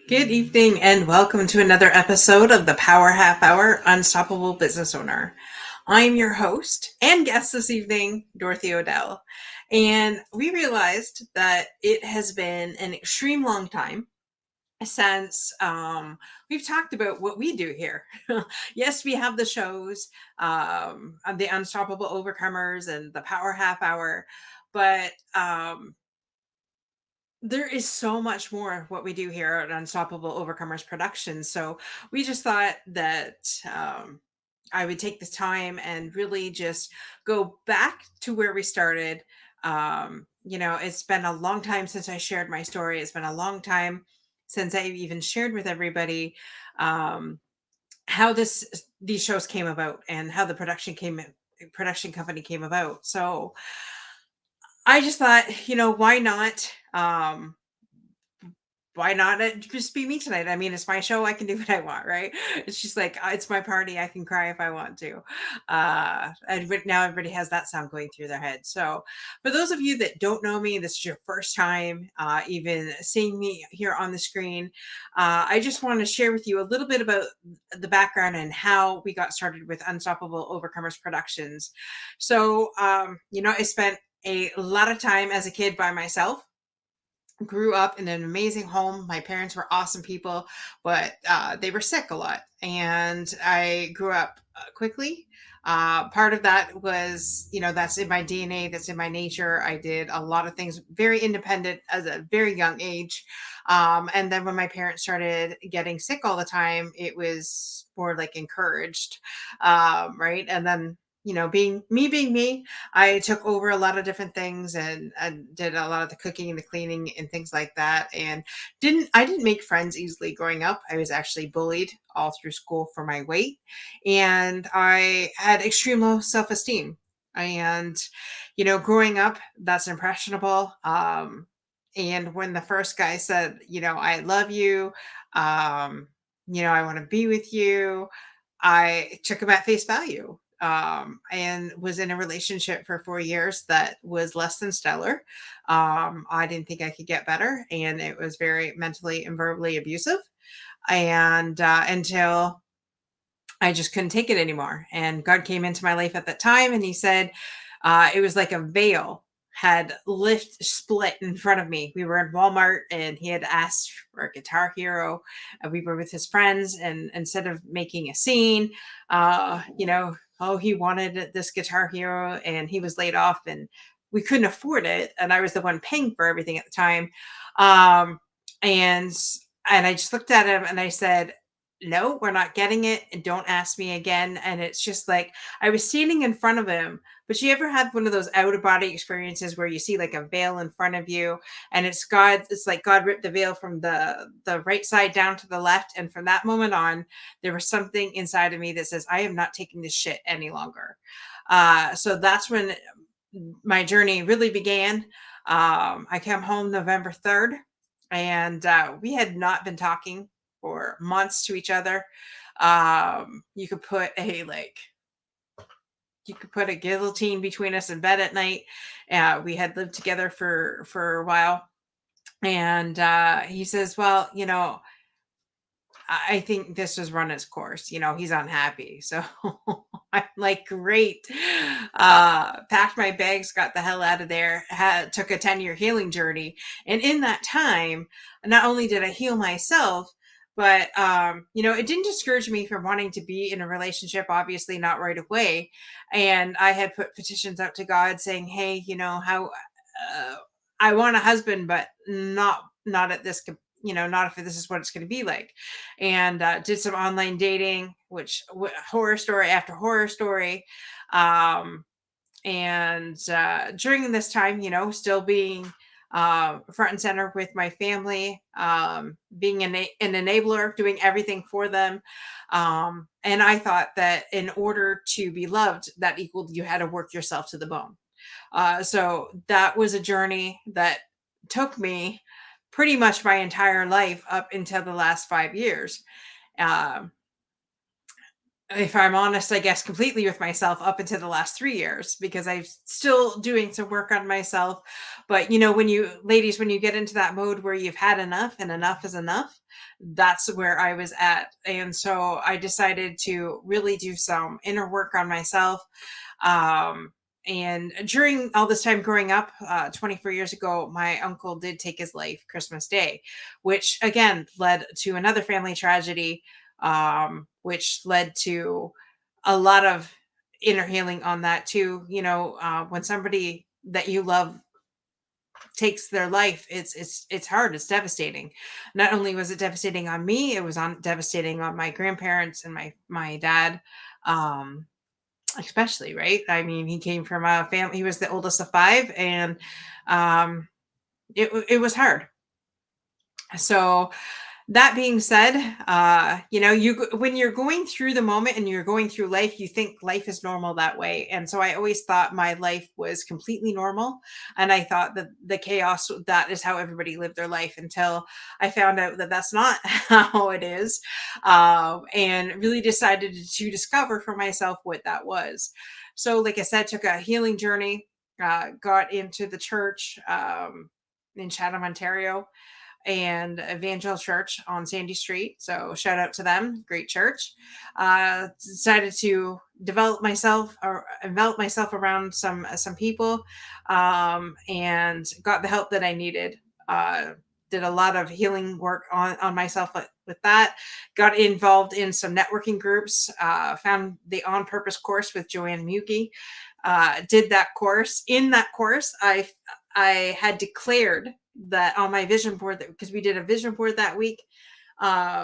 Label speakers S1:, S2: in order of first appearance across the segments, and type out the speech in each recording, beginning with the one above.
S1: Good evening and welcome to another episode of the Power Half Hour Unstoppable Business Owner. I'm your host and guest this evening, Dorothy Odell. And we realized that it has been an extreme long time since we've talked about what we do here. Yes, we have the shows, the Unstoppable Overcomers and the Power Half Hour, but there is so much more of what we do here at Unstoppable Overcomers Productions. So we just thought that I would take this time and really just go back to where we started. It's been a long time since I shared my story. It's been a long time since I even shared with everybody um, how these shows came about and how the production company came about. So I just thought, why not? Why not it just be me tonight? I mean, it's my show. I can do what I want, right? It's just like it's my party. I can cry if I want to. Now everybody has that sound going through their head. So, for those of you that don't know me, this is your first time even seeing me here on the screen. I just want to share with you a little bit about the background and how we got started with Unstoppable Overcomers Productions. So, I spent a lot of time as a kid by myself. Grew up in an amazing home. My parents were awesome people, but they were sick a lot. And I grew up quickly. Part of that was, that's in my DNA, that's in my nature. I did a lot of things very independent as a very young age. And then when my parents started getting sick all the time, it was more like encouraged. Right. And then, being me, I took over a lot of different things and did a lot of the cooking and the cleaning and things like that. And I didn't make friends easily growing up. I was actually bullied all through school for my weight, and I had extreme low self esteem. And growing up, that's impressionable. And when the first guy said, I love you, um, I want to be with you, I took him at face value, and was in a relationship for 4 years that was less than stellar. I didn't think I could get better, and it was very mentally and verbally abusive. And until I just couldn't take it anymore. And God came into my life at that time, and He said, it was like a veil had split in front of me. We were in Walmart, and He had asked for a Guitar Hero. We were with His friends, and instead of making a scene, oh, He wanted this Guitar Hero, and he was laid off, and we couldn't afford it. And I was the one paying for everything at the time. Um, and and I just looked at him and I said, no, we're not getting it. And don't ask me again. And it's just like I was standing in front of him. But you ever had one of those out of body experiences where you see like a veil in front of you, and it's like God ripped the veil from the right side down to the left. And from that moment on, there was something inside of me that says, I am not taking this shit any longer. So that's when my journey really began. I came home November 3rd, and we had not been talking for months to each other. You could put a guillotine between us in bed at night. We had lived together for a while, and he says, "Well, I think this has run its course. He's unhappy." So I'm like, great. Packed my bags, got the hell out of there, took a 10-year healing journey. And in that time, not only did I heal myself, but, it didn't discourage me from wanting to be in a relationship, obviously not right away. And I had put petitions out to God saying, hey, how uh, I want a husband, but not at this, not if this is what it's going to be like. And did some online dating, which horror story after horror story. Um, and during this time, still being front and center with my family, being an enabler, doing everything for them. And I thought that in order to be loved, that equaled you had to work yourself to the bone. So that was a journey that took me pretty much my entire life up until the last 5 years. Um, if I'm honest, I guess completely with myself up until the last 3 years because I'm still doing some work on myself. But, when you ladies, when you get into that mode where you've had enough and enough is enough, that's where I was at. And so I decided to really do some inner work on myself. Um, and during all this time growing up, 24 years ago, my uncle did take his life Christmas Day, which again led to another family tragedy, which led to a lot of inner healing on that too. When somebody that you love takes their life, it's hard, it's devastating. Not only was it devastating on me, it was on devastating on my grandparents and my dad. um Especially, right? I mean, he came from a family, he was the oldest of 5, and um it was hard. So that being said, when you're going through the moment and you're going through life, you think life is normal that way. And so I always thought my life was completely normal. And I thought that the chaos, that is how everybody lived their life, until I found out that that's not how it is. And really decided to discover for myself what that was. So, like I said, took a healing journey, got into the church in Chatham, Ontario, and Evangel Church on Sandy Street. So shout out to them, great church. Decided to envelop myself around some people, and got the help that I needed. Did a lot of healing work on myself with that. Got involved in some networking groups. Found the On Purpose course with Joanne Mugi. Did that course. In that course, I had declared that on my vision board, that because we did a vision board that week,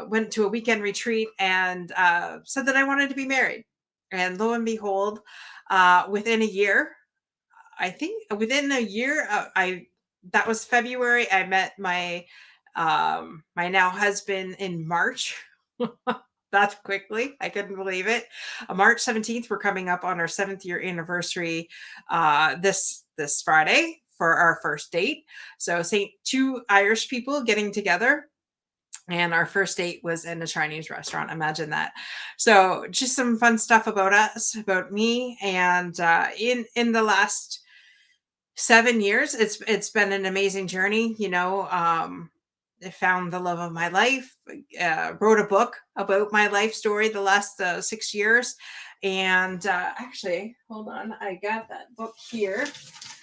S1: went to a weekend retreat, and said that I wanted to be married. And lo and behold, within a year, I think within a year, I that was February. I met my now husband in March. That quickly, I couldn't believe it. March 17th, we're coming up on our 7th year anniversary this Friday for our first date. So, two Irish people getting together, and our first date was in a Chinese restaurant. Imagine that. So, just some fun stuff about us, about me, and in the last 7 years, it's been an amazing journey. I found the love of my life. Wrote a book about my life story the last 6 years, and actually, hold on, I got that book here.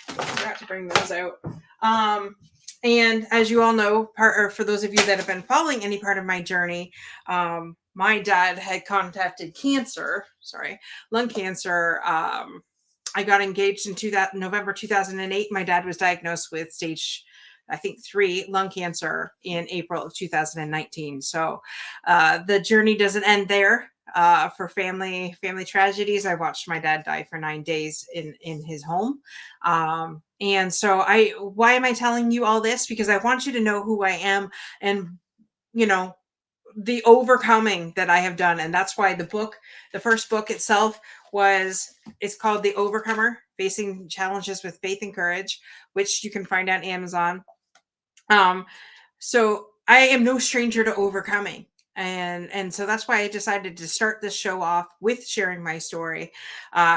S1: I forgot to bring those out. Um, and as you all know, or for those of you that have been following any part of my journey, my dad had contacted cancer. Sorry, lung cancer. I got engaged in November 2008. My dad was diagnosed with stage, I think, 3 lung cancer in April of 2019. So the journey doesn't end there. For family tragedies, I watched my dad die for 9 days in his home. And so why am I telling you all this? Because I want you to know who I am, and you know the overcoming that I have done. And that's why the first book itself, it's called The Overcomer: Facing Challenges with Faith and Courage, which you can find on Amazon. So I am no stranger to overcoming. And so that's why I decided to start this show off with sharing my story,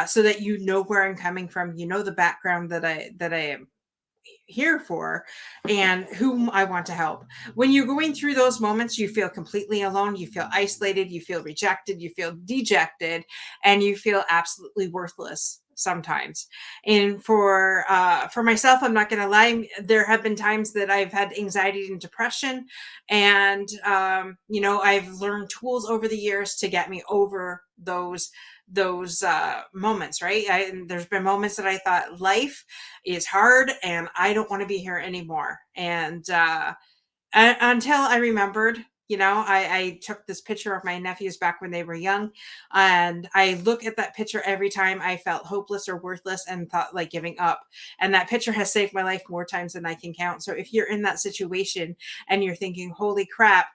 S1: so that you know where I'm coming from, the background that I am here for, and whom I want to help. When you're going through those moments, you feel completely alone, you feel isolated, you feel rejected, you feel dejected, and you feel absolutely worthless sometimes. And for myself, I'm not going to lie, there have been times that I've had anxiety and depression, and I've learned tools over the years to get me over those moments, right? And there's been moments that I thought life is hard and I don't want to be here anymore. And until I remembered, I took this picture of my nephews back when they were young, and I look at that picture every time I felt hopeless or worthless and thought like giving up. And that picture has saved my life more times than I can count. So if you're in that situation and you're thinking, holy crap,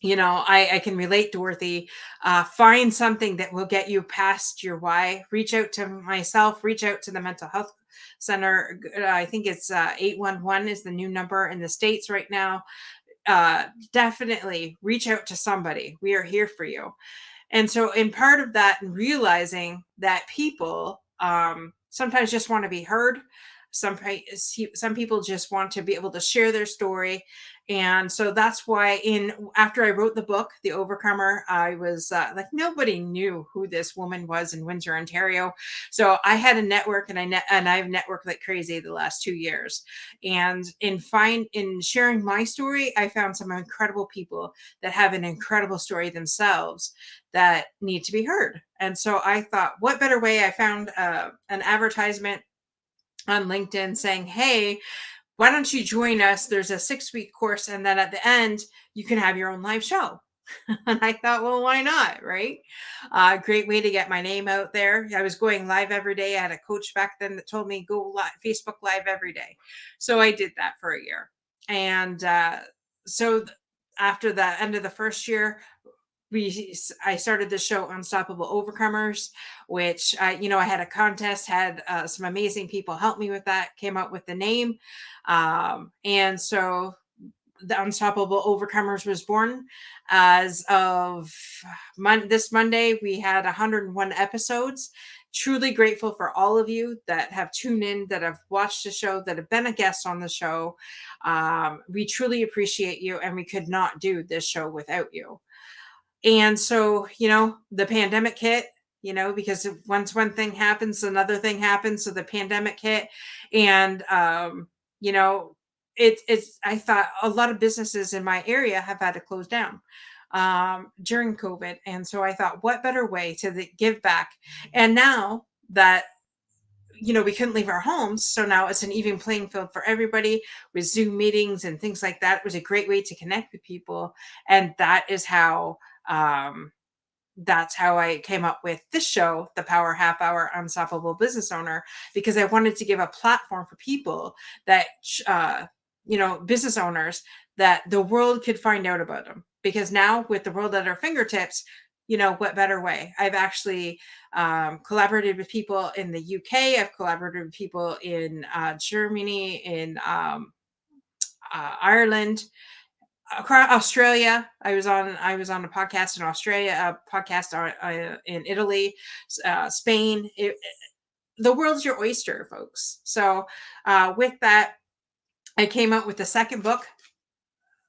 S1: I can relate, Dorothy. Find something that will get you past your why. Reach out to myself, reach out to the mental health center. I think it's 811 is the new number in the States right now. Definitely reach out to somebody. We are here for you. And so, in part of that, realizing that people sometimes just want to be heard. Some people just want to be able to share their story, and so that's why, in after I wrote the book, The Overcomer, I was like, nobody knew who this woman was in Windsor, Ontario. So I had a network, and I've networked like crazy the last 2 years. And in sharing my story, I found some incredible people that have an incredible story themselves that need to be heard. And so I thought, what better way? I found an advertisement on LinkedIn saying, hey, why don't you join us? There's a 6-week course, and then at the end, you can have your own live show. And I thought, well, why not? Right? Great way to get my name out there. I was going live every day. I had a coach back then that told me go live, Facebook Live every day. So I did that for a year. And so after the end of the first year, I started the show Unstoppable Overcomers, which I had a contest, had some amazing people help me with that, came up with the name, and so the Unstoppable Overcomers was born. As of this Monday, we had 101 episodes. Truly grateful for all of you that have tuned in, that have watched the show, that have been a guest on the show. We truly appreciate you, and we could not do this show without you. And so, the pandemic hit, because once one thing happens, another thing happens. So the pandemic hit, and you know, I thought a lot of businesses in my area have had to close down during COVID. And so I thought, what better way to give back? And now that we couldn't leave our homes, so now it's an even playing field for everybody with Zoom meetings and things like that. It was a great way to connect with people, and um, that's how I came up with this show, The Power Half Hour Unstoppable Business Owner, because I wanted to give a platform for people that, business owners, that the world could find out about them. Because now, with the world at our fingertips, what better way? I've actually collaborated with people in the UK. I've collaborated with people in Germany, in Ireland, across Australia. I was on a podcast in Australia, a podcast in Italy, Spain. The world's your oyster, folks. So with that, I came out with the second book,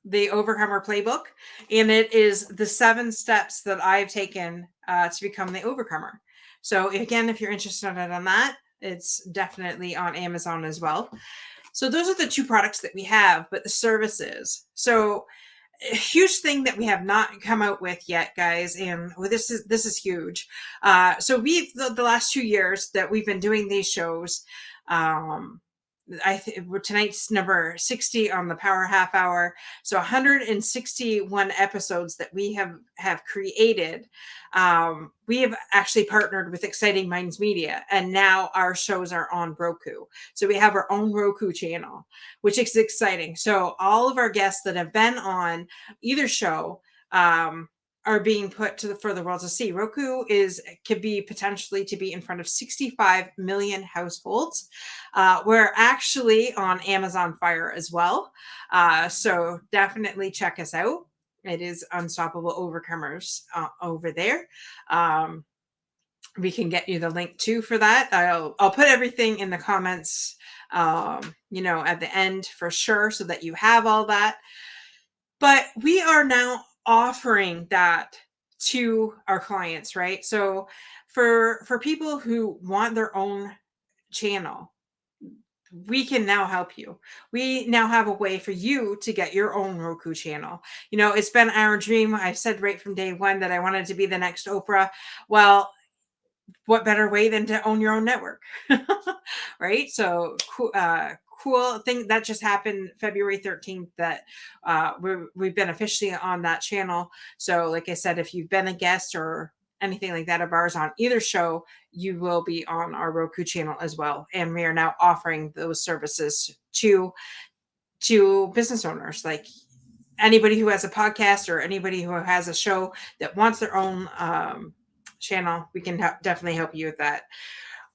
S1: The Overcomer Playbook, and it is the 7 steps that I've taken to become the overcomer. So again, if you're interested in that, it's definitely on Amazon as well. So those are the 2 products that we have, but the services. So a huge thing that we have not come out with yet, guys, and this is huge. So we've the last 2 years that we've been doing these shows. um we're tonight's number 60 on the Power Half Hour. So 161 episodes that we have created. We have actually partnered with Exciting Minds Media, and now our shows are on Roku. So we have our own Roku channel, which is exciting. So all of our guests that have been on either show are being put for the world to see. Roku could be potentially to be in front of 65 million households. We're actually on Amazon Fire as well. So definitely check us out. It is Unstoppable Overcomers over there. We can get you the link too for that. I'll put everything in the comments, at the end for sure, so that you have all that. But we are now offering that to our clients, right? So for people who want their own channel, we can now help you. We now have a way for you to get your own Roku channel. It's been our dream. I said right from day one that I wanted to be the next Oprah. Well, what better way than to own your own network? Right? So cool thing that just happened February 13th, that we've been officially on that channel. So like I said, if you've been a guest or anything like that of ours on either show, you will be on our Roku channel as well. And we are now offering those services to business owners, like anybody who has a podcast or anybody who has a show that wants their own channel. We can definitely help you with that.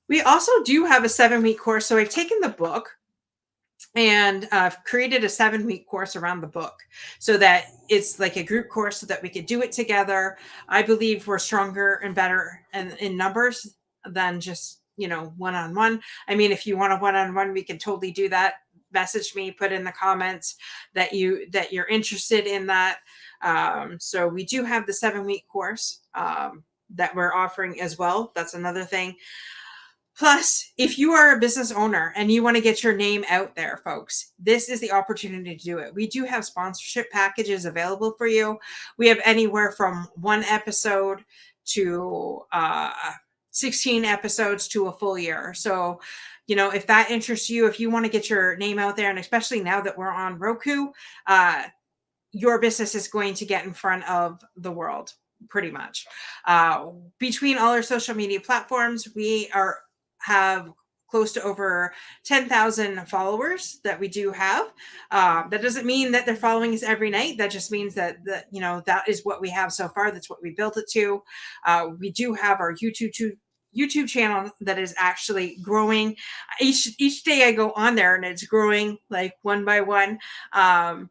S1: We also do have a 7-week course. So I've taken the book and created a 7-week course around the book so that it's like a group course so that we could do it together. I believe we're stronger and better in numbers than just, one-on-one. I mean, if you want a one-on-one, we can totally do that. Message me, put in the comments that you're interested in that. So we do have the 7-week course that we're offering as well. That's another thing. Plus, if you are a business owner and you want to get your name out there, folks, this is the opportunity to do it. We do have sponsorship packages available for you. We have anywhere from one episode to 16 episodes to a full year. So, if that interests you, if you want to get your name out there, and especially now that we're on Roku, uh, your business is going to get in front of the world pretty much. Between all our social media platforms, we have close to over 10,000 followers that we do have. That doesn't mean that they're following us every night. That just means that is what we have so far. That's what we built it to. We do have our YouTube channel that is actually growing. Each day I go on there and it's growing like one by one. And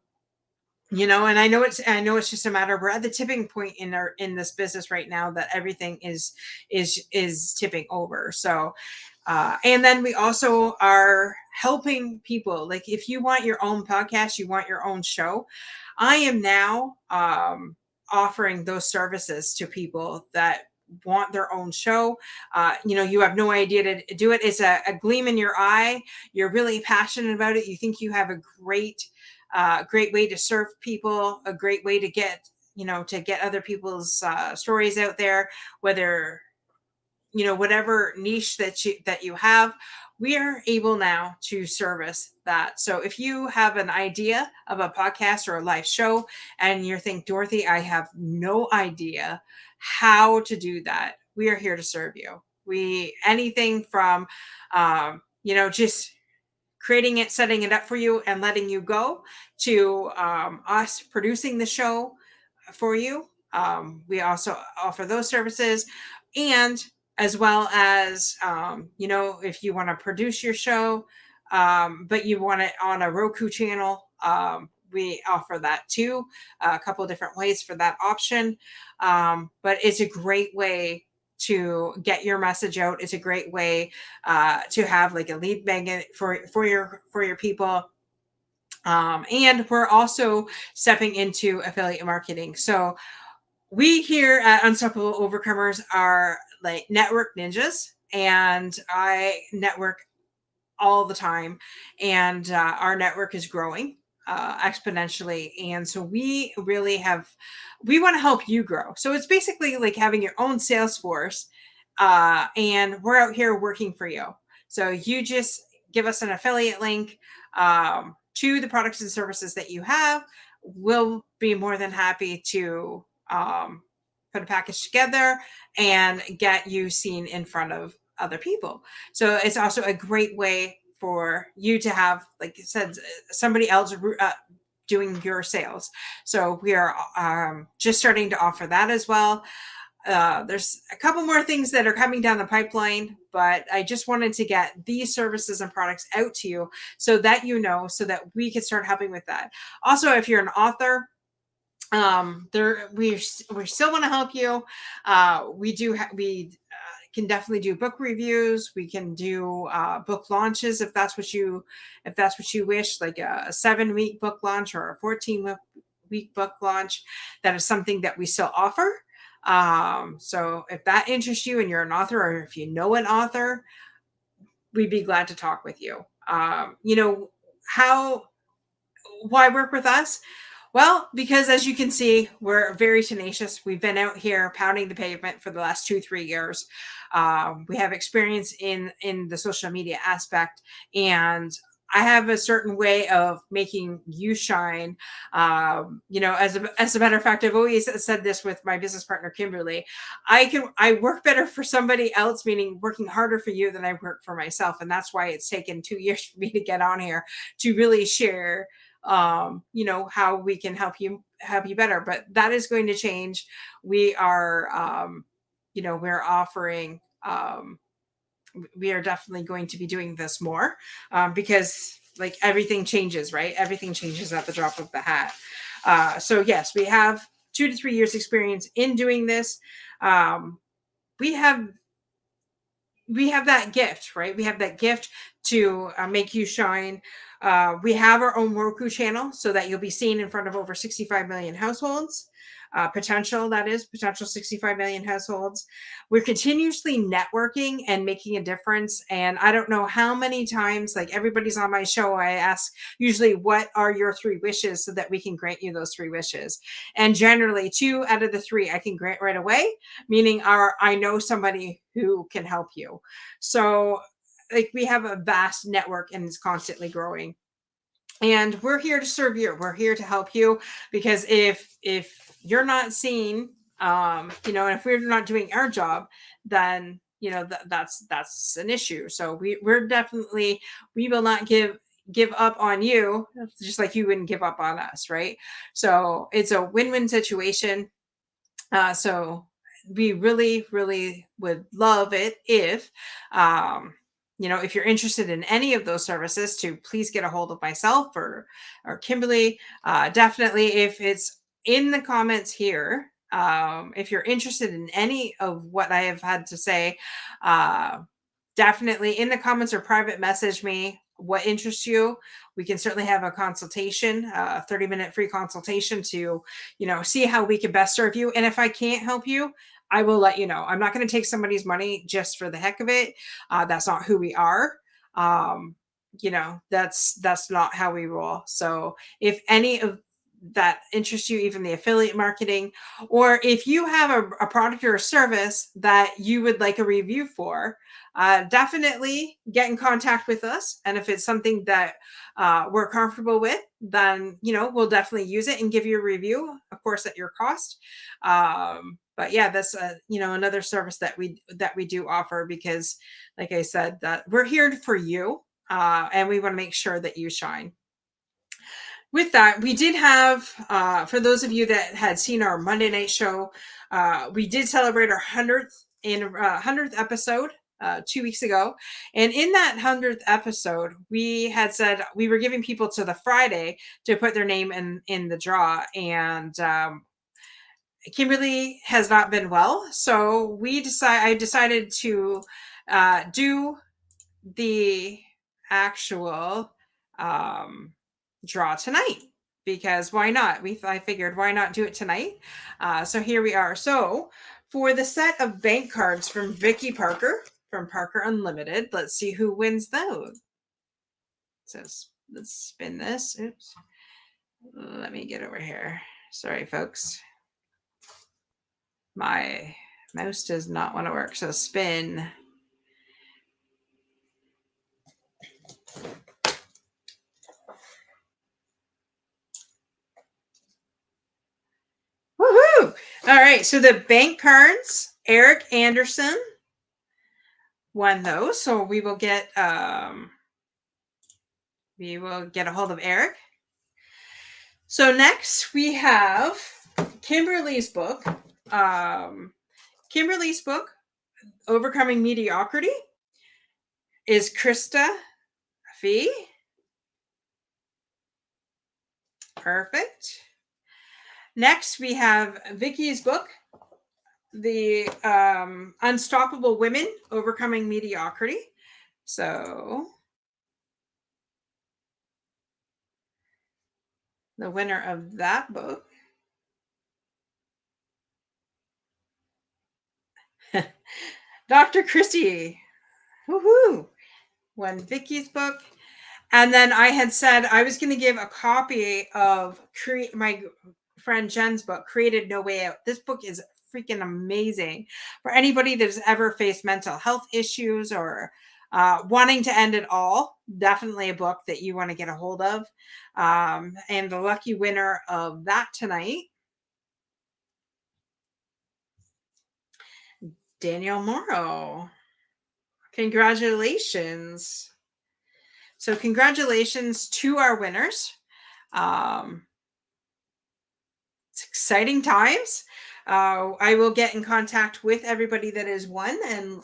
S1: I know it's just a matter, we're at the tipping point in this business right now that everything is tipping over. So and then we also are helping people. Like, if you want your own podcast, you want your own show, I am now offering those services to people that want their own show. You have no idea to do it. It's a gleam in your eye. You're really passionate about it. You think you have a great way to serve people, a great way to get other people's stories out there, whether whatever niche that you have. We are able now to service that. So if you have an idea of a podcast or a live show and you think, Dorothy, I have no idea how to do that, we are here to serve you. We anything from just creating it, setting it up for you, and letting you go, to us producing the show for you. We also offer those services, and as well as if you want to produce your show, but you want it on a Roku channel. We offer that too, a couple of different ways for that option. But it's a great way to get your message out. It's a great way to have like a lead magnet for your people. And we're also stepping into affiliate marketing. So we here at Unstoppable Overcomers are like network ninjas, and I network all the time, and our network is growing exponentially. And so we want to help you grow. So it's basically like having your own sales force, and we're out here working for you. So you just give us an affiliate link to the products and services that you have. We'll be more than happy to put a package together and get you seen in front of other people. So it's also a great way for you to have, like you said, somebody else doing your sales. So we are just starting to offer that as well. There's a couple more things that are coming down the pipeline, but I just wanted to get these services and products out to you so that so that we can start helping with that. Also, if you're an author, we still want to help you. We can definitely do book reviews. We can do book launches if that's what you wish, like a 7-week book launch or a 14-week book launch. That is something that we still offer. So if that interests you and you're an author, or if you know an author, we'd be glad to talk with you. How why work with us? Well, because as you can see, we're very tenacious. We've been out here pounding the pavement for the last 2-3 years. We have experience in the social media aspect, and I have a certain way of making you shine. As a matter of fact, I've always said this with my business partner Kimberly. I work better for somebody else, meaning working harder for you than I work for myself, and that's why it's taken 2 years for me to get on here to really share how we can help you better. But that is going to change. We are we're offering we are definitely going to be doing this more because like everything changes, right? Everything changes at the drop of the hat. So yes, we have 2 to 3 years experience in doing this. Um, we have we have that gift, right? We have that gift to make you shine. We have our own Roku channel so that you'll be seen in front of over 65 million households. That is potential 65 million households. We're continuously networking and making a difference. And I don't know how many times, like everybody's on my show, I ask usually, what are your 3 wishes so that we can grant you those 3 wishes? And generally, 2 out of the 3 I can grant right away, meaning I know somebody who can help you. So like we have a vast network and it's constantly growing. And we're here to serve you. We're here to help you because if you're not seen, and if we're not doing our job, then that's an issue. So we're definitely, we will not give up on you, just like you wouldn't give up on us, right? So it's a win-win situation. So we really, really would love it if, if you're interested in any of those services, to please get a hold of myself or Kimberly. Definitely, if it's in the comments here, if you're interested in any of what I have had to say, uh, definitely in the comments or private message me what interests you. We can certainly have a consultation, a 30-minute free consultation to, see how we can best serve you. And if I can't help you, I will let you know. I'm not going to take somebody's money just for the heck of it. That's not who we are. Um, that's not how we roll. So if any of that interests you, even the affiliate marketing, or if you have a product or a service that you would like a review for, definitely get in contact with us. And if it's something that we're comfortable with, then we'll definitely use it and give you a review, of course, at your cost. But yeah, that's another service that we do offer, because, like I said, that we're here for you, and we want to make sure that you shine. With that, we did have, for those of you that had seen our Monday night show, we did celebrate our 100th episode 2 weeks ago. And in that 100th episode, we had said we were giving people to the Friday to put their name in the draw. And Kimberly has not been well. So I decided to do the actual um, draw tonight, because why not? I figured, why not do it tonight? So here we are. So for the set of bank cards from Vicky Parker from Parker Unlimited, let's see who wins those. So let's spin this. Oops. Let me get over here. Sorry, folks. My mouse does not want to work. So spin. Woohoo! All right, so the bank cards, Eric Anderson won those. So we will get a hold of Eric. So next we have Kimberly's book. Kimberly's book, Overcoming Mediocrity, is Krista Fee. Perfect. Next we have Vicky's book, The Unstoppable Women, Overcoming Mediocrity. So the winner of that book, Dr. Christie, woohoo, won Vicky's book. And then I had said I was going to give a copy of my friend Jen's book, Created No Way Out. This book is freaking amazing for anybody that has ever faced mental health issues or wanting to end it all. Definitely a book that you want to get a hold of. And the lucky winner of that tonight, Daniel Morrow. Congratulations. So congratulations to our winners. It's exciting times. I will get in contact with everybody that has won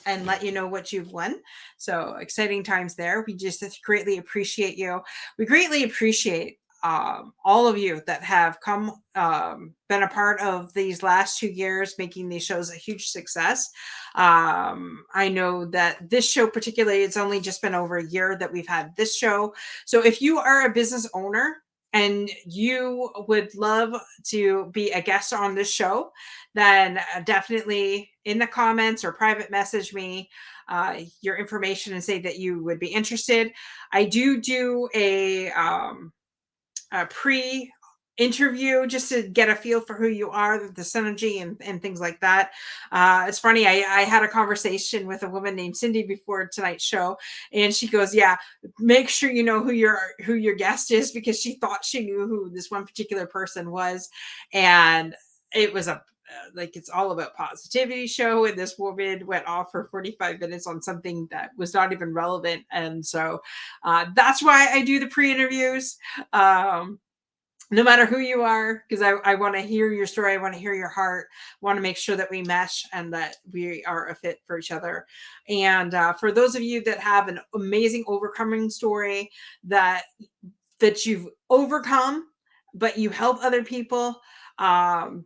S1: and let you know what you've won. So exciting times there. We just greatly appreciate you. We greatly appreciate all of you that have come, been a part of these last 2 years, making these shows a huge success. I know that this show particularly, it's only just been over a year that we've had this show. So if you are a business owner and you would love to be a guest on this show, then definitely in the comments or private message me your information and say that you would be interested. I do a pre interview just to get a feel for who you are, the synergy and things like that. It's funny, I had a conversation with a woman named Cindy before tonight's show, and she goes, yeah, make sure you know who your guest is, because she thought she knew who this one particular person was. And it was a like, it's all about positivity show, and this woman went off for 45 minutes on something that was not even relevant. And so that's why I do the pre-interviews, no matter who you are, because I want to hear your story. I want to hear your heart. I want to make sure that we mesh and that we are a fit for each other. And for those of you that have an amazing overcoming story, that you've overcome, but you help other people,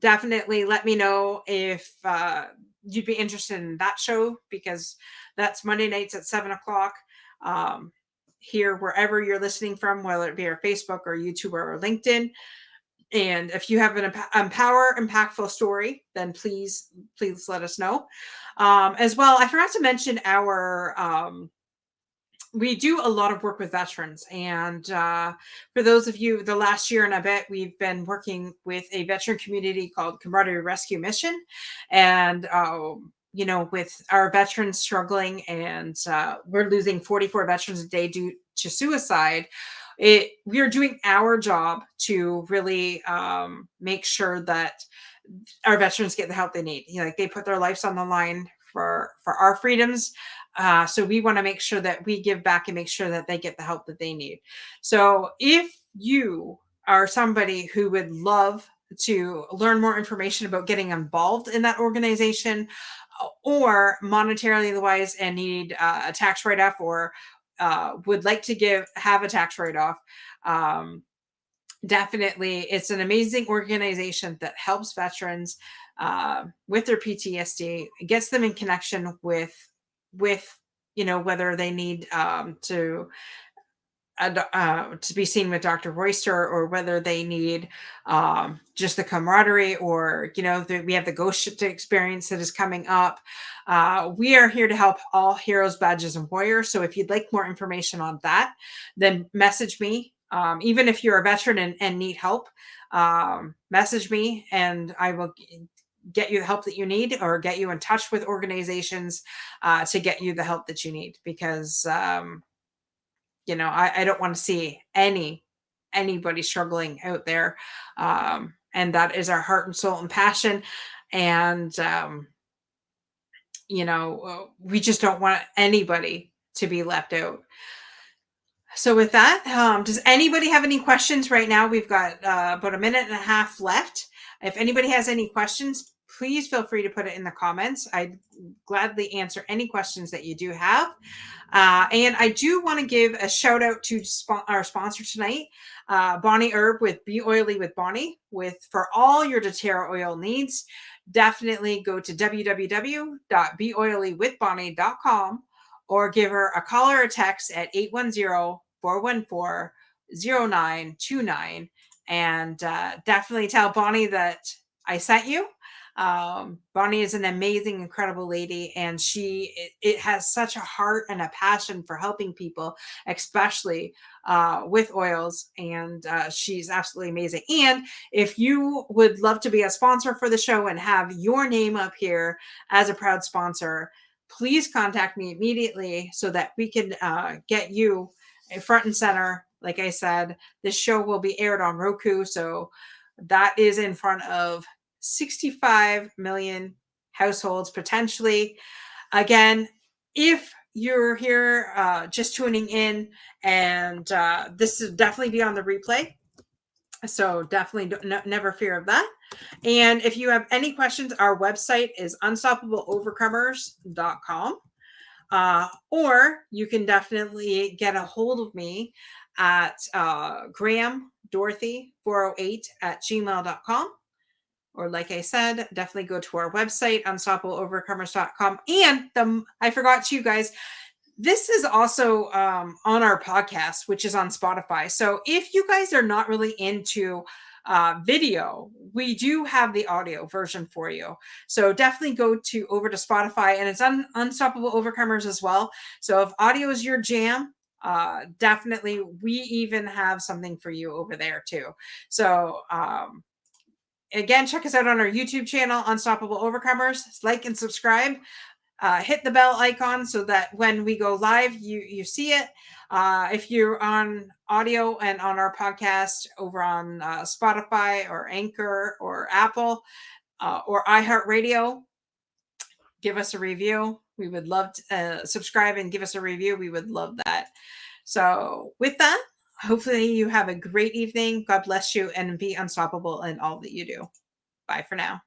S1: definitely let me know if you'd be interested in that show, because that's Monday nights at 7 o'clock. Um, Here, wherever you're listening from, whether it be our Facebook or YouTube or LinkedIn. And if you have an impactful story, then please let us know. As well, I forgot to mention our we do a lot of work with veterans. And for those of you, the last year and a bit, we've been working with a veteran community called Camaraderie Rescue Mission. And, with our veterans struggling, and we're losing 44 veterans a day due to suicide, we are doing our job to really make sure that our veterans get the help they need. Like, they put their lives on the line for our freedoms. So we want to make sure that we give back and make sure that they get the help that they need. So if you are somebody who would love to learn more information about getting involved in that organization, or monetarily wise and need a tax write-off, or would like to have a tax write-off, definitely, it's an amazing organization that helps veterans with their PTSD. It gets them in connection with whether they need to be seen with Dr. Royster, or whether they need just the camaraderie, or we have the ghost ship experience that is coming up. We are here to help all heroes, badges, and warriors. So if you'd like more information on that, then message me. Even if you're a veteran and need help, message me, and I will get you the help that you need, or get you in touch with organizations to get you the help that you need, because I don't want to see anybody struggling out there. And that is our heart and soul and passion. And we just don't want anybody to be left out. So with that, does anybody have any questions right now? We've got about a minute and a half left. If anybody has any questions, please feel free to put it in the comments. I'd gladly answer any questions that you do have. And I do want to give a shout out to our sponsor tonight, Bonnie Herb with Be Oily with Bonnie, for all your doTERRA oil needs. Definitely go to www.beoilywithbonnie.com, or give her a call or a text at 810-414-0929, and definitely tell Bonnie that I sent you. Bonnie is an amazing, incredible lady, and it has such a heart and a passion for helping people, especially with oils, and she's absolutely amazing. And if you would love to be a sponsor for the show and have your name up here as a proud sponsor, please contact me immediately so that we can get you front and center. Like I said, this show will be aired on Roku, so that is in front of 65 million households potentially. Again, if you're here just tuning in, and this will definitely be on the replay, so definitely never fear of that. And if you have any questions, our website is unstoppableovercomers.com. Or you can definitely get a hold of me at GrahamDorothy408 at gmail.com. Or like I said, definitely go to our website, unstoppableovercomers.com. And I forgot to you guys, this is also on our podcast, which is on Spotify. So if you guys are not really into video, we do have the audio version for you. So definitely go over to Spotify, and it's on Unstoppable Overcomers as well. So if audio is your jam, definitely we even have something for you over there too. So again, check us out on our YouTube channel, Unstoppable Overcomers. Like and subscribe. Hit the bell icon so that when we go live, you see it. If you're on audio and on our podcast over on Spotify or Anchor or Apple or iHeartRadio, give us a review. We would love to subscribe and give us a review. We would love that. So with that, hopefully you have a great evening. God bless you and be unstoppable in all that you do. Bye for now.